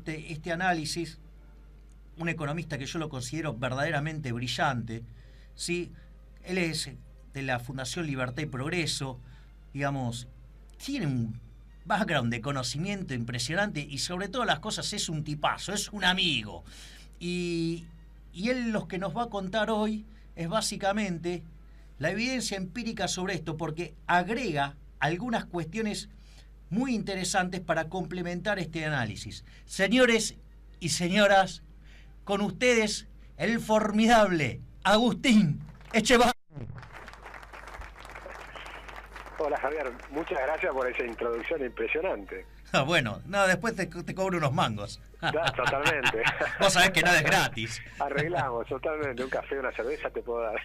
este análisis, un economista que yo lo considero verdaderamente brillante, ¿sí? Él es de la Fundación Libertad y Progreso, digamos, tiene un background de conocimiento impresionante y sobre todas las cosas es un tipazo, es un amigo. Y él lo que nos va a contar hoy es básicamente la evidencia empírica sobre esto, porque agrega algunas cuestiones muy interesantes para complementar este análisis. Señores y señoras, con ustedes el formidable Agustín Echevare. Hola Javier, muchas gracias por esa introducción impresionante. Bueno, no, después te cobro unos mangos. Totalmente. Vos sabés que nada es gratis. Arreglamos, totalmente. Un café, una cerveza te puedo dar.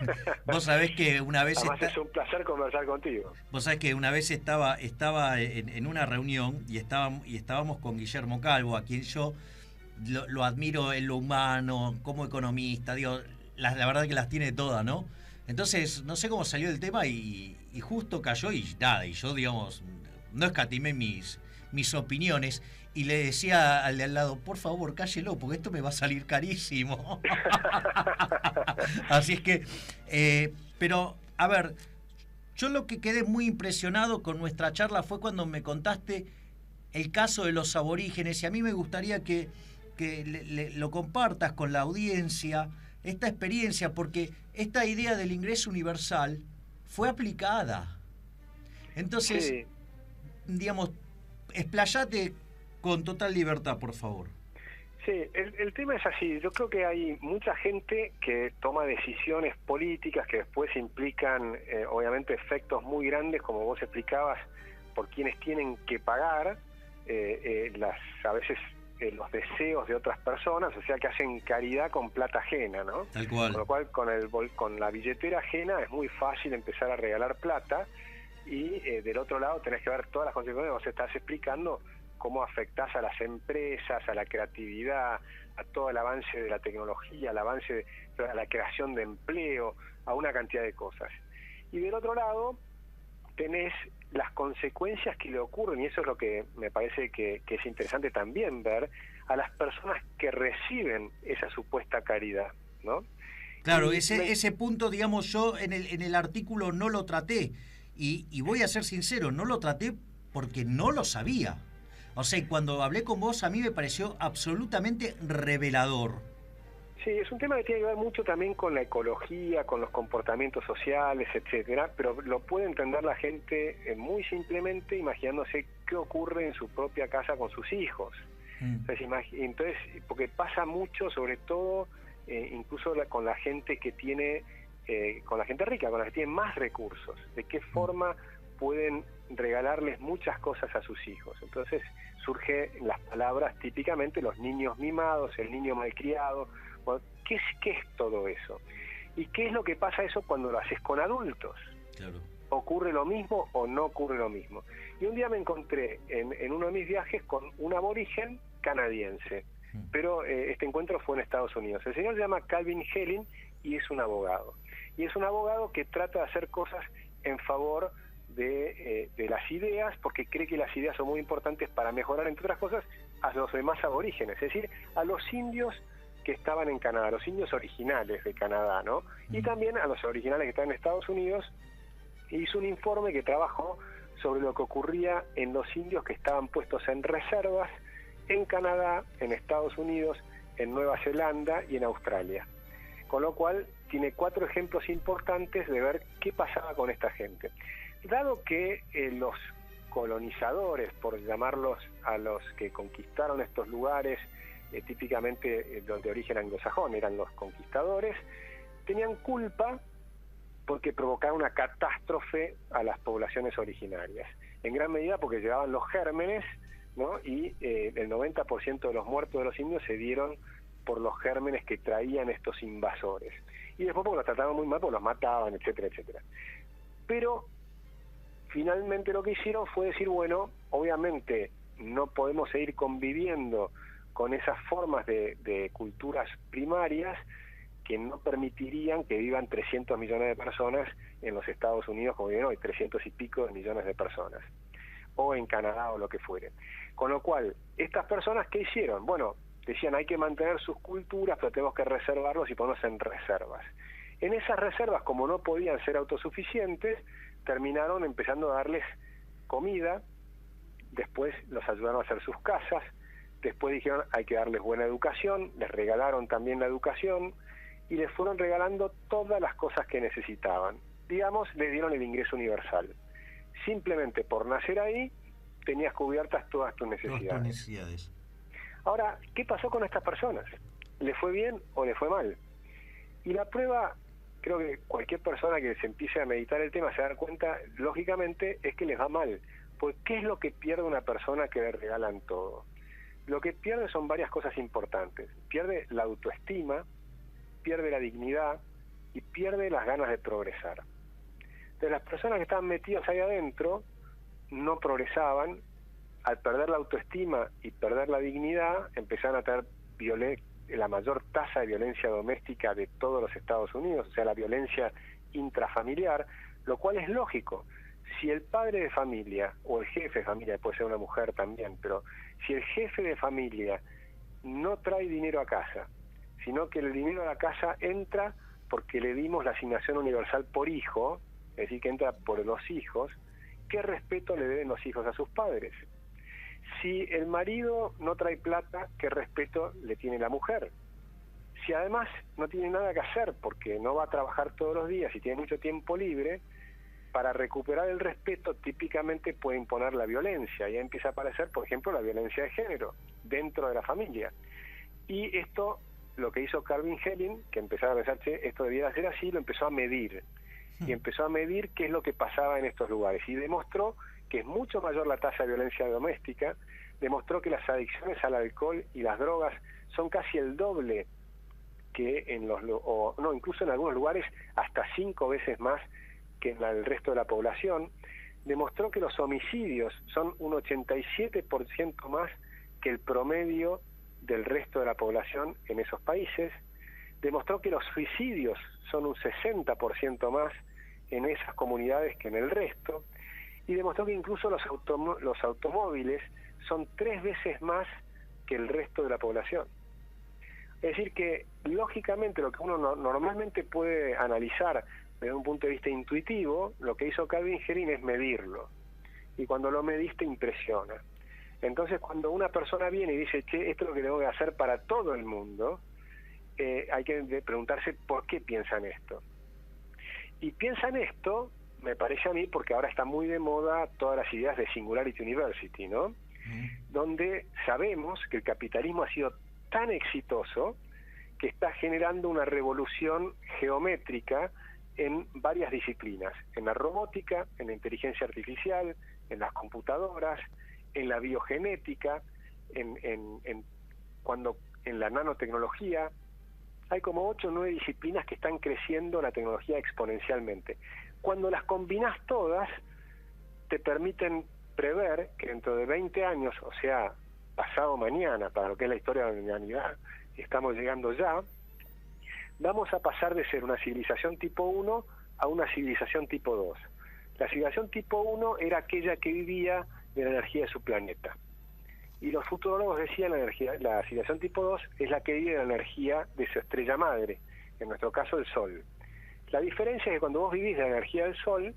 Vos sabés que una vez... Además es un placer conversar contigo. Vos sabés que una vez estaba en una reunión y estábamos con Guillermo Calvo, a quien yo lo admiro en lo humano, como economista, digo, la verdad que las tiene todas, ¿no? Entonces, no sé cómo salió el tema y justo cayó y nada, y yo, digamos, no escatimé mis opiniones y le decía al de al lado, por favor, cállelo, porque esto me va a salir carísimo. Así es que, pero, a ver, yo lo que quedé muy impresionado con nuestra charla fue cuando me contaste el caso de los aborígenes y a mí me gustaría que lo compartas con la audiencia, esta experiencia, porque esta idea del ingreso universal fue aplicada. Entonces, sí, digamos, explayate con total libertad, por favor. Sí, el tema es así. Yo creo que hay mucha gente que toma decisiones políticas que después implican, obviamente, efectos muy grandes, como vos explicabas, por quienes tienen que pagar a veces los deseos de otras personas, o sea, que hacen caridad con plata ajena, ¿no? Tal cual. Con lo cual, con la billetera ajena es muy fácil empezar a regalar plata y del otro lado tenés que ver todas las consecuencias. Vos estás explicando cómo afectás a las empresas, a la creatividad, a todo el avance de la tecnología, al avance a la creación de empleo, a una cantidad de cosas. Y del otro lado tenés las consecuencias que le ocurren, y eso es lo que me parece que es interesante también ver, a las personas que reciben esa supuesta caridad, ¿no? Claro, ese punto, digamos, yo en el artículo no lo traté, y voy a ser sincero, no lo traté porque no lo sabía. O sea, cuando hablé con vos a mí me pareció absolutamente revelador. Sí, es un tema que tiene que ver mucho también con la ecología, con los comportamientos sociales, etcétera, pero lo puede entender la gente muy simplemente imaginándose qué ocurre en su propia casa con sus hijos. Entonces, porque pasa mucho, sobre todo, incluso con la gente que tiene, con la gente rica, con la que tiene más recursos, de qué forma pueden regalarles muchas cosas a sus hijos. Entonces surgen las palabras típicamente los niños mimados, el niño malcriado. Bueno, ¿qué es todo eso? ¿Y qué es lo que pasa eso cuando lo haces con adultos? Claro. ¿Ocurre lo mismo o no ocurre lo mismo? Y un día me encontré en uno de mis viajes con un aborigen canadiense, pero este encuentro fue en Estados Unidos. El señor se llama Calvin Helin y es un abogado. Y es un abogado que trata de hacer cosas en favor de las ideas, porque cree que las ideas son muy importantes para mejorar, entre otras cosas, a los demás aborígenes, es decir, a los indios que estaban en Canadá, los indios originales de Canadá, ¿no? Y también a los originales que están en Estados Unidos. Hizo un informe que trabajó sobre lo que ocurría en los indios que estaban puestos en reservas en Canadá, en Estados Unidos, en Nueva Zelanda y en Australia. Con lo cual tiene 4 ejemplos importantes de ver qué pasaba con esta gente. Dado que los colonizadores, por llamarlos a los que conquistaron estos lugares, típicamente los de origen anglosajón, eran los conquistadores, tenían culpa porque provocaron una catástrofe a las poblaciones originarias, en gran medida porque llevaban los gérmenes, ¿no? Y el 90% de los muertos de los indios se dieron por los gérmenes que traían estos invasores, y después porque los trataban muy mal, porque los mataban, etcétera, etcétera. Pero finalmente lo que hicieron fue decir, bueno, obviamente no podemos seguir conviviendo con esas formas de culturas primarias que no permitirían que vivan 300 millones de personas en los Estados Unidos, como viven hoy, 300 y pico de millones de personas. o en Canadá o lo que fuere. Con lo cual, estas personas, ¿qué hicieron? Bueno, decían hay que mantener sus culturas, pero tenemos que reservarlos y ponerlos en reservas. En esas reservas, como no podían ser autosuficientes, terminaron empezando a darles comida, después los ayudaron a hacer sus casas, después dijeron hay que darles buena educación, les regalaron también la educación y les fueron regalando todas las cosas que necesitaban. Digamos, les dieron el ingreso universal. Simplemente por nacer ahí, tenías cubiertas todas tus necesidades. Ahora, ¿qué pasó con estas personas? ¿Le fue bien o le fue mal? Y la prueba, creo que cualquier persona que se empiece a meditar el tema se da cuenta, lógicamente, es que les va mal. Porque ¿qué es lo que pierde una persona que le regalan todo? Lo que pierde son varias cosas importantes. Pierde la autoestima, pierde la dignidad y pierde las ganas de progresar. Entonces las personas que estaban metidas ahí adentro no progresaban. Al perder la autoestima y perder la dignidad, empezaron a tener la mayor tasa de violencia doméstica de todos los Estados Unidos, o sea, la violencia intrafamiliar, lo cual es lógico. Si el padre de familia, o el jefe de familia, puede ser una mujer también, pero si el jefe de familia no trae dinero a casa, sino que el dinero a la casa entra porque le dimos la asignación universal por hijo, es decir, que entra por los hijos, ¿qué respeto le deben los hijos a sus padres? Si el marido no trae plata, ¿qué respeto le tiene la mujer? Si además no tiene nada que hacer porque no va a trabajar todos los días y tiene mucho tiempo libre, para recuperar el respeto típicamente puede imponer la violencia. Y ahí empieza a aparecer, por ejemplo, la violencia de género dentro de la familia. Y esto, lo que hizo Calvin Helin, que empezaba a pensar, che, esto debiera ser así, lo empezó a medir. Y empezó a medir qué es lo que pasaba en estos lugares. Y demostró que es mucho mayor la tasa de violencia doméstica, demostró que las adicciones al alcohol y las drogas son casi el doble que incluso en algunos lugares hasta 5 veces más que en el resto de la población. Demostró que los homicidios son un 87% más que el promedio del resto de la población en esos países. Demostró que los suicidios son un 60% más en esas comunidades que en el resto, y demostró que incluso los automóviles son 3 veces más que el resto de la población. Es decir que, lógicamente, lo que uno normalmente puede analizar desde un punto de vista intuitivo, lo que hizo Calvin Helin es medirlo, y cuando lo mediste impresiona. Entonces, cuando una persona viene y dice, che, esto es lo que tengo que hacer para todo el mundo, hay que preguntarse por qué piensan esto. Y piensan esto, me parece a mí, porque ahora está muy de moda todas las ideas de Singularity University, ¿no? Donde sabemos que el capitalismo ha sido tan exitoso que está generando una revolución geométrica en varias disciplinas, en la robótica, en la inteligencia artificial, en las computadoras, en la biogenética, en la nanotecnología. Hay como 8 o 9 disciplinas que están creciendo la tecnología exponencialmente. Cuando las combinas todas, te permiten prever que dentro de 20 años, o sea, pasado mañana, para lo que es la historia de la humanidad, estamos llegando ya, vamos a pasar de ser una civilización tipo 1 a una civilización tipo 2. La civilización tipo 1 era aquella que vivía de la energía de su planeta. Y los futurólogos decían la civilización tipo 2 es la que vive de la energía de su estrella madre, en nuestro caso el Sol. La diferencia es que cuando vos vivís de la energía del Sol,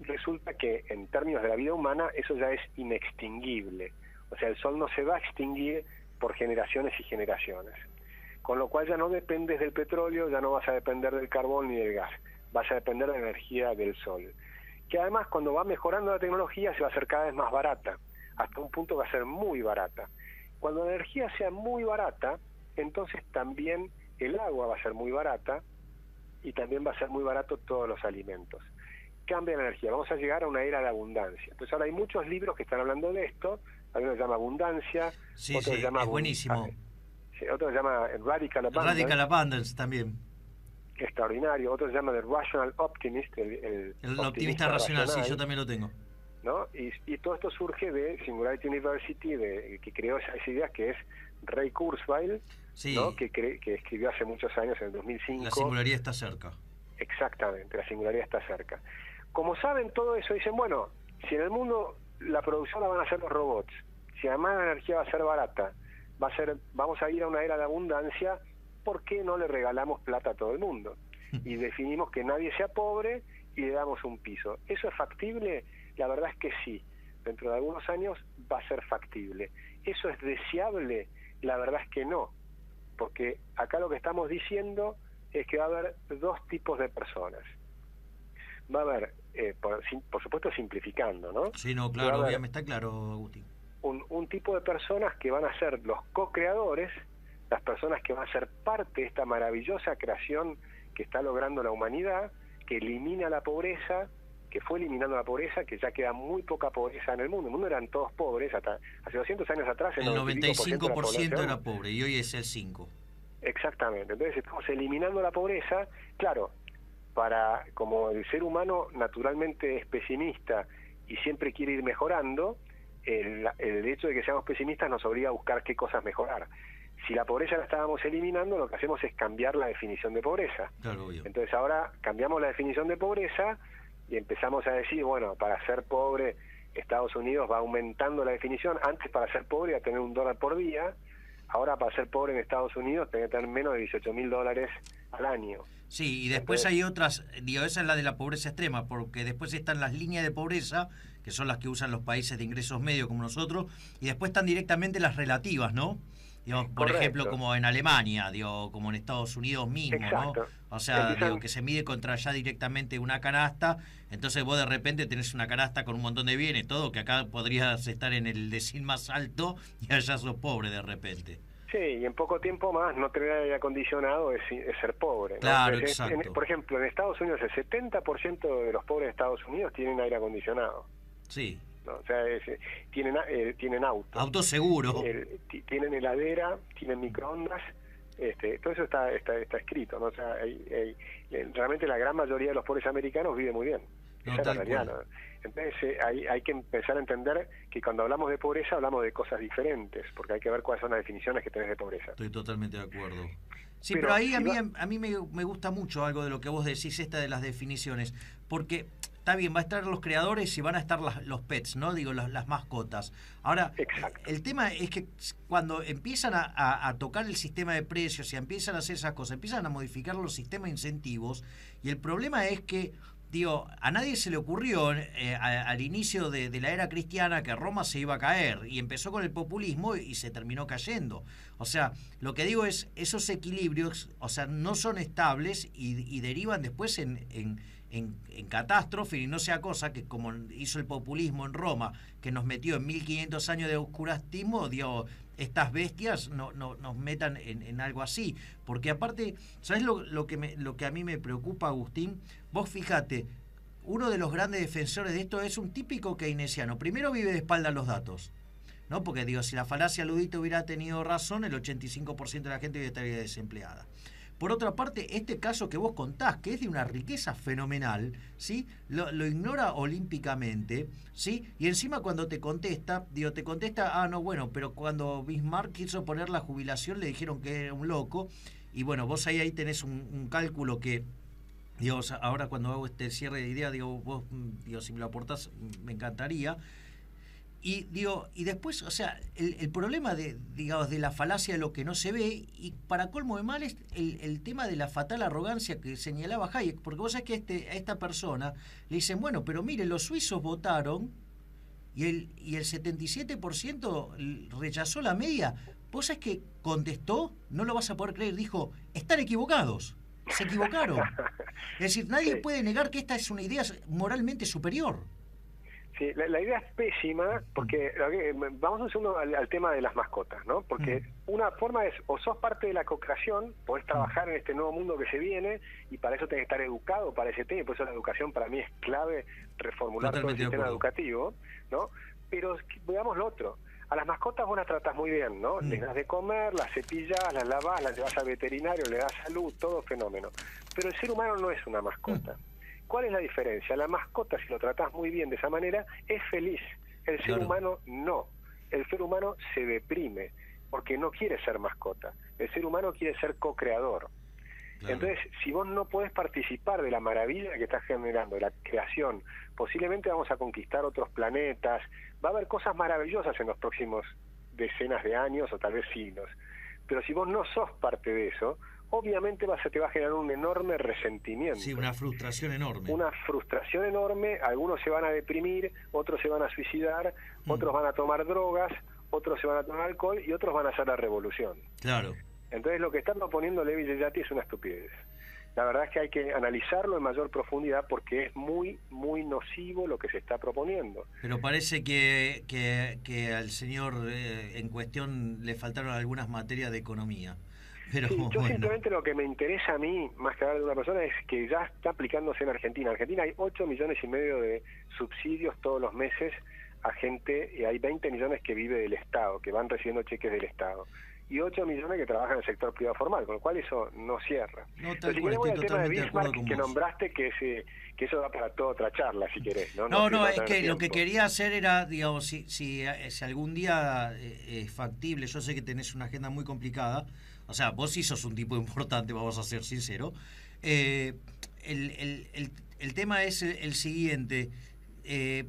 resulta que en términos de la vida humana eso ya es inextinguible. O sea, el Sol no se va a extinguir por generaciones y generaciones. Con lo cual ya no dependes del petróleo, ya no vas a depender del carbón ni del gas, vas a depender de la energía del Sol. Que además cuando va mejorando la tecnología se va a hacer cada vez más barata, hasta un punto va a ser muy barata. Cuando la energía sea muy barata, entonces también el agua va a ser muy barata y también va a ser muy barato todos los alimentos. Cambia la energía, vamos a llegar a una era de abundancia. Entonces ahora hay muchos libros que están hablando de esto, hay uno que se llama Abundancia, otro se llama buenísimo. Otro se llama Radical Abundance. Radical Abundance también. Extraordinario. Otro se llama The Rational Optimist, el optimista racional, sí, yo también lo tengo. ¿No? Y todo esto surge de Singularity University, que creó esas ideas, que es Ray Kurzweil, sí, ¿no? que escribió hace muchos años, en el 2005. La singularidad está cerca. Exactamente, la singularidad está cerca. Como saben todo eso, dicen, bueno, si en el mundo la producción la van a hacer los robots, si además la energía va a ser barata, vamos a ir a una era de abundancia, ¿por qué no le regalamos plata a todo el mundo? Y definimos que nadie sea pobre y le damos un piso. ¿Eso es factible? La verdad es que sí. Dentro de algunos años va a ser factible. ¿Eso es deseable? La verdad es que no. Porque acá lo que estamos diciendo es que va a haber dos tipos de personas. Va a haber, por supuesto simplificando, ¿no? Sí, no, claro, me está claro, Agustín. Un tipo de personas que van a ser los co-creadores, las personas que van a ser parte de esta maravillosa creación que está logrando la humanidad, que elimina la pobreza, que fue eliminando la pobreza, que ya queda muy poca pobreza en el mundo. El mundo eran todos pobres, hasta hace 200 años atrás el 95% era pobre y hoy es el 5%. Exactamente, entonces estamos eliminando la pobreza. Claro, como el ser humano naturalmente es pesimista y siempre quiere ir mejorando, el hecho de que seamos pesimistas nos obliga a buscar qué cosas mejorar. Si la pobreza la estábamos eliminando, lo que hacemos es cambiar la definición de pobreza. Claro, obvio. Entonces ahora cambiamos la definición de pobreza y empezamos a decir, bueno, para ser pobre, Estados Unidos va aumentando la definición. Antes, para ser pobre, iba a tener $1 por día. Ahora, para ser pobre en Estados Unidos, tiene que tener menos de $18.000 al año. Sí, y después hay otras, esa es la de la pobreza extrema, porque después están las líneas de pobreza, que son las que usan los países de ingresos medios como nosotros, y después están directamente las relativas, ¿no? Digamos, por ejemplo, como en Alemania, como en Estados Unidos mismo, exacto, ¿no? O sea, que se mide contra allá directamente una canasta, entonces vos de repente tenés una canasta con un montón de bienes, todo, que acá podrías estar en el decil más alto y allá sos pobre de repente. Sí, y en poco tiempo más no tener aire acondicionado es ser pobre, ¿no? Claro, exacto. Por ejemplo, en Estados Unidos el 70% de los pobres de Estados Unidos tienen aire acondicionado. Sí. ¿No? O sea, tienen auto. Auto seguro. Tienen heladera, tienen microondas, todo eso está escrito, ¿no? O sea, realmente la gran mayoría de los pobres americanos vive muy bien. No, esa es la realidad, ¿no? Entonces hay que empezar a entender que cuando hablamos de pobreza hablamos de cosas diferentes, porque hay que ver cuáles son las definiciones que tenés de pobreza. Estoy totalmente de acuerdo. Sí, pero ahí a mí me gusta mucho algo de lo que vos decís, esta de las definiciones, porque está bien, va a estar los creadores y van a estar los pets, ¿no? Digo, las mascotas. Ahora, el tema es que cuando empiezan a tocar el sistema de precios y empiezan a hacer esas cosas, empiezan a modificar los sistemas de incentivos, y el problema es que a nadie se le ocurrió al inicio de la era cristiana que Roma se iba a caer, y empezó con el populismo y se terminó cayendo. O sea, lo que digo es, esos equilibrios, o sea, no son estables y derivan después en catástrofe, y no sea cosa que, como hizo el populismo en Roma, que nos metió en 1500 años de oscurantismo, estas bestias nos metan en algo así. Porque aparte, ¿sabes lo que a mí me preocupa, Agustín? Vos fíjate, uno de los grandes defensores de esto es un típico keynesiano. Primero, vive de espalda a los datos, ¿no? Porque si la falacia ludita hubiera tenido razón, el 85% de la gente estaría desempleada. Por otra parte, este caso que vos contás, que es de una riqueza fenomenal, ¿sí? Lo ignora olímpicamente, ¿sí? Y encima cuando te contesta, no, bueno, pero cuando Bismarck quiso poner la jubilación le dijeron que era un loco, y bueno, vos ahí tenés un cálculo que, ahora cuando hago este cierre de idea, vos, si me lo aportás, me encantaría. Y después, o sea, el problema de la falacia de lo que no se ve, y para colmo de mal es el tema de la fatal arrogancia que señalaba Hayek, porque vos sabés que a esta persona le dicen, bueno, pero mire, los suizos votaron y el 77% rechazó la media. Vos sabés que contestó, no lo vas a poder creer, dijo, están equivocados, se equivocaron. Es decir, nadie puede negar que esta es una idea moralmente superior. Sí, la idea es pésima, porque vamos un segundo al tema de las mascotas, ¿no? Porque una forma es, o sos parte de la co-creación, podés trabajar en este nuevo mundo que se viene, y para eso tenés que estar educado para ese tema, y por eso la educación para mí es clave, reformular todo el sistema educativo, ¿no? Pero veamos lo otro. A las mascotas vos las tratás muy bien, ¿no? Les das de comer, las cepillás, las lavás, las llevas al veterinario, le das salud, todo fenómeno. Pero el ser humano no es una mascota. ¿Cuál es la diferencia? La mascota, si lo tratás muy bien de esa manera, es feliz. El ser humano no. El ser humano se deprime porque no quiere ser mascota. El ser humano quiere ser co-creador. Claro. Entonces, si vos no podés participar de la maravilla que estás generando, de la creación, posiblemente vamos a conquistar otros planetas, va a haber cosas maravillosas en los próximos decenas de años o tal vez siglos. Pero si vos no sos parte de eso, obviamente te va a generar un enorme resentimiento. Sí, una frustración enorme. Una frustración enorme, algunos se van a deprimir, otros se van a suicidar, otros van a tomar drogas, otros se van a tomar alcohol y otros van a hacer la revolución. Claro. Entonces lo que está proponiendo Levi Yeyati es una estupidez. La verdad es que hay que analizarlo en mayor profundidad porque es muy, muy nocivo lo que se está proponiendo. Pero parece que al señor en cuestión le faltaron algunas materias de economía. Pero, sí, yo bueno. simplemente lo que me interesa a mí, más que hablar de una persona, es que ya está aplicándose en Argentina. En Argentina hay 8,5 millones de subsidios todos los meses a gente, y hay 20 millones que vive del Estado, que van recibiendo cheques del Estado. Y 8 millones que trabajan en el sector privado formal, con lo cual eso no cierra. No, Pero si cual, querés voy al tema de totalmente Bismarck con que vos. nombraste, que eso da para toda otra charla, si querés. No, es que lo que quería hacer era, digamos, si algún día es factible, yo sé que tenés una agenda muy complicada, o sea, vos sí sos un tipo importante, vamos a ser sinceros. El tema es el siguiente.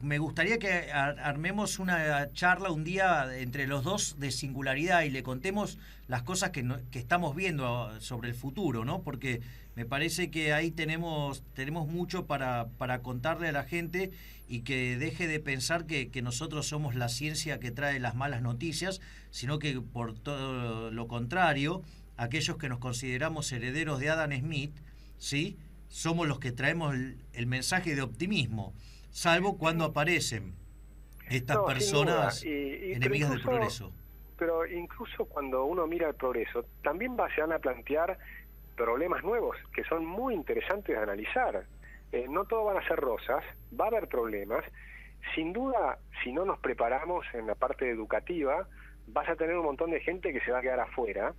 Me gustaría que armemos una charla un día entre los dos de singularidad y le contemos las cosas que estamos viendo sobre el futuro, ¿no? Porque me parece que ahí tenemos mucho para contarle a la gente y que deje de pensar que nosotros somos la ciencia que trae las malas noticias, sino que por todo lo contrario, aquellos que nos consideramos herederos de Adam Smith, ¿sí? Somos los que traemos el mensaje de optimismo. Salvo cuando aparecen estas personas enemigas del progreso. Pero incluso cuando uno mira el progreso, también se van a plantear problemas nuevos que son muy interesantes de analizar. No todo van a ser rosas, va a haber problemas. Sin duda, si no nos preparamos en la parte educativa, vas a tener un montón de gente que se va a quedar afuera,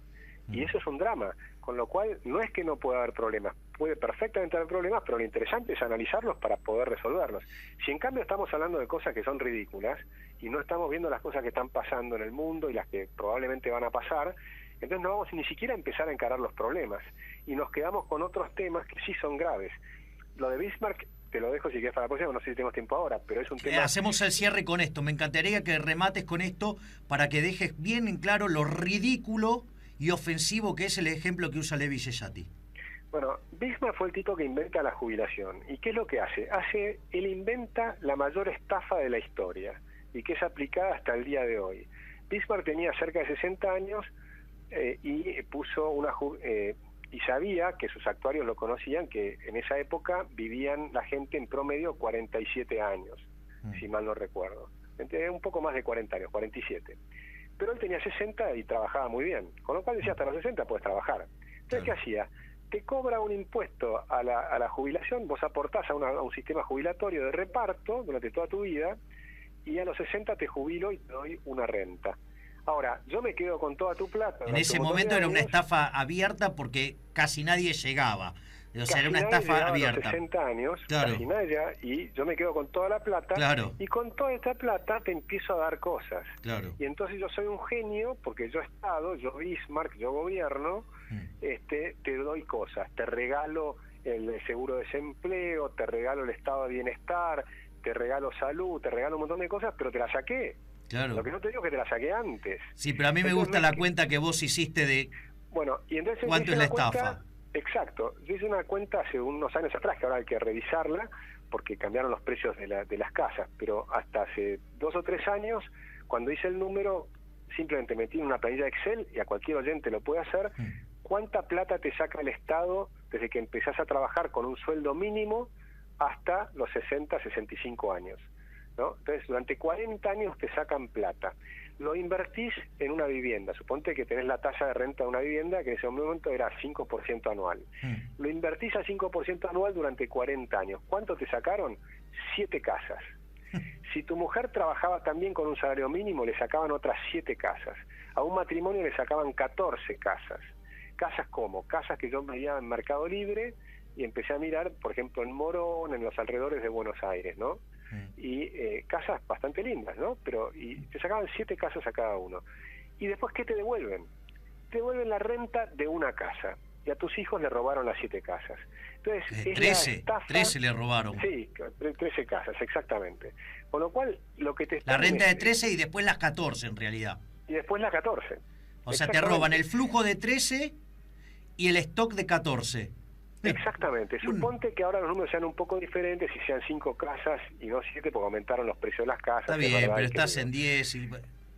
y eso es un drama. Con lo cual, no es que no pueda haber problemas, puede perfectamente haber problemas, pero lo interesante es analizarlos para poder resolverlos. Si en cambio estamos hablando de cosas que son ridículas y no estamos viendo las cosas que están pasando en el mundo y las que probablemente van a pasar, entonces no vamos ni siquiera a empezar a encarar los problemas y nos quedamos con otros temas que sí son graves. Lo de Bismarck te lo dejo si quieres para la próxima, no sé si tenemos tiempo ahora, pero es un tema... Hacemos el cierre con esto, me encantaría que remates con esto para que dejes bien en claro lo ridículo y ofensivo que es el ejemplo que usa Levi Yeyati. Bueno, Bismarck fue el tipo que inventa la jubilación. ¿Y qué es lo que hace? Él inventa la mayor estafa de la historia y que es aplicada hasta el día de hoy. Bismarck tenía cerca de 60 años y puso y sabía que sus actuarios lo conocían, que en esa época vivían la gente en promedio 47 años, si mal no recuerdo. Un poco más de 40 años, 47. Pero él tenía 60 y trabajaba muy bien, con lo cual decía hasta los 60 puedes trabajar. Entonces, ¿qué hacía? Te cobra un impuesto a la jubilación, vos aportás a un sistema jubilatorio de reparto durante toda tu vida, y a los 60 te jubilo y te doy una renta. Ahora, yo me quedo con toda tu plata. En ese momento era una estafa abierta porque casi nadie llegaba. O sea, era una estafa abierta. A los 60 años, claro. Casi nadie, y yo me quedo con toda la plata, claro. Y con toda esta plata te empiezo a dar cosas. Claro. Y entonces yo soy un genio, porque yo Bismarck, yo gobierno, te doy cosas, te regalo el seguro de desempleo, te regalo el estado de bienestar, te regalo salud, te regalo un montón de cosas, pero te la saqué. Claro. Lo que no te digo es que te la saqué antes. Sí, pero a mí me gusta la cuenta que vos hiciste de y entonces cuánto es la estafa. Exacto, yo hice una cuenta hace unos años atrás, que ahora hay que revisarla, porque cambiaron los precios de las casas, pero hasta hace 2 o 3 años, cuando hice el número, simplemente metí en una planilla de Excel, y a cualquier oyente lo puede hacer, cuánta plata te saca el Estado desde que empezás a trabajar con un sueldo mínimo hasta los 60, 65 años, ¿no? Entonces, durante 40 años te sacan plata. Lo invertís en una vivienda. Suponte que tenés la tasa de renta de una vivienda que en ese momento era 5% anual. Lo invertís a 5% anual durante 40 años. ¿Cuánto te sacaron? 7 casas. Si tu mujer trabajaba también con un salario mínimo, le sacaban otras 7 casas. A un matrimonio le sacaban 14 casas. ¿Casas cómo? Casas que yo veía en Mercado Libre y empecé a mirar, por ejemplo, en Morón, en los alrededores de Buenos Aires, ¿no? Y casas bastante lindas, ¿no? Y te sacaban 7 casas a cada uno. ¿Y después qué te devuelven? Te devuelven la renta de una casa. y a tus hijos le robaron las 7 casas. Entonces, es 13, la estafa, 13 le robaron. Sí, 13 casas, exactamente. Con lo cual, lo que te La están renta de 13 y después las 14 en realidad. y después las 14. O sea, te roban el flujo de 13 y el stock de 14. Exactamente. Suponte que ahora los números sean un poco diferentes y sean 5 casas y no 7 porque aumentaron los precios de las casas. Está bien, pero estás en 10 y...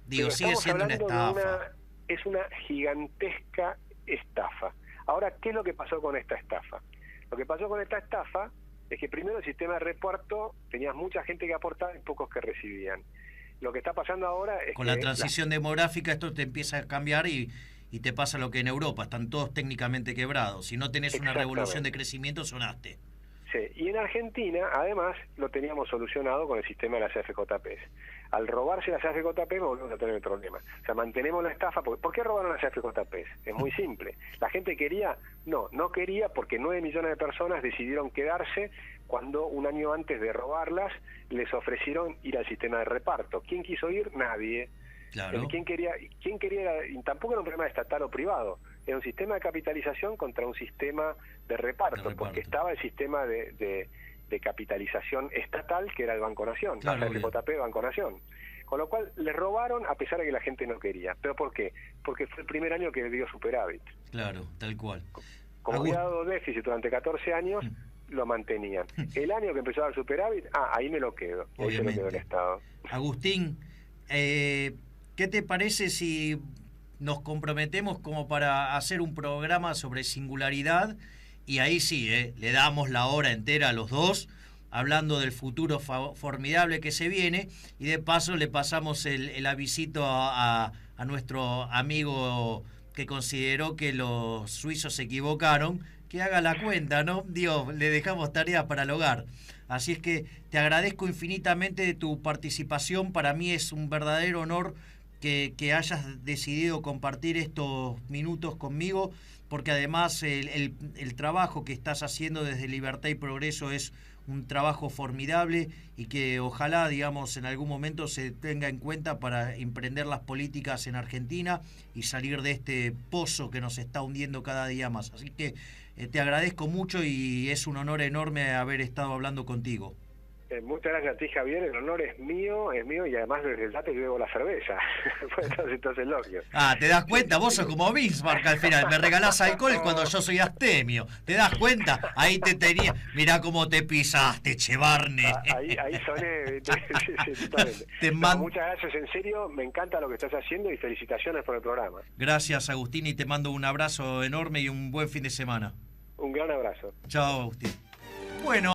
Digo, sigue siendo una estafa. Es una gigantesca estafa. Ahora, ¿qué es lo que pasó con esta estafa? Lo que pasó con esta estafa es que primero el sistema de reparto tenías mucha gente que aportaba y pocos que recibían. Lo que está pasando ahora es con que la transición demográfica esto te empieza a cambiar y te pasa lo que en Europa, están todos técnicamente quebrados. Si no tenés una revolución de crecimiento, sonaste. Sí, y en Argentina, además, lo teníamos solucionado con el sistema de las AFJPs. Al robarse las AFJPs volvemos a tener el problema. O sea, mantenemos la estafa. ¿Por qué robaron las AFJPs? Es muy simple. ¿La gente quería? No quería porque 9 millones de personas decidieron quedarse cuando un año antes de robarlas les ofrecieron ir al sistema de reparto. ¿Quién quiso ir? Nadie. Claro. ¿Quién quería? Y tampoco era un problema estatal o privado. Era un sistema de capitalización contra un sistema de reparto. Porque estaba el sistema de capitalización estatal, que era el Banco Nación, claro, el JP Banco Nación. Con lo cual, les robaron a pesar de que la gente no quería. ¿Pero por qué? Porque fue el primer año que dio superávit. Claro, tal cual. Como había dado déficit durante 14 años, lo mantenían. El año que empezó a dar superávit, ahí me lo quedo. Ahí se lo quedó el Estado. Agustín, ¿qué te parece si nos comprometemos como para hacer un programa sobre singularidad? Y ahí sí, le damos la hora entera a los dos, hablando del futuro formidable que se viene, y de paso le pasamos el avisito a nuestro amigo que consideró que los suizos se equivocaron, que haga la cuenta, ¿no? Digo, le dejamos tarea para el hogar. Así es que te agradezco infinitamente de tu participación. Para mí es un verdadero honor que hayas decidido compartir estos minutos conmigo, porque además el trabajo que estás haciendo desde Libertad y Progreso es un trabajo formidable y que ojalá, digamos, en algún momento se tenga en cuenta para emprender las políticas en Argentina y salir de este pozo que nos está hundiendo cada día más. Así que te agradezco mucho y es un honor enorme haber estado hablando contigo. Muchas gracias a ti, Javier. El honor es mío y además desde el dato yo bebo la cerveza. Entonces elogio. ¿Te das cuenta? Vos sos como Bismarck al final. Me regalás alcohol cuando yo soy astemio. ¿Te das cuenta? Ahí te tenía. Mirá cómo te pisaste, Chevarne. Ahí soné. Muchas gracias, en serio. Me encanta lo que estás haciendo y felicitaciones por el programa. Gracias, Agustín, y te mando un abrazo enorme y un buen fin de semana. Un gran abrazo. Chao, Agustín. Bueno.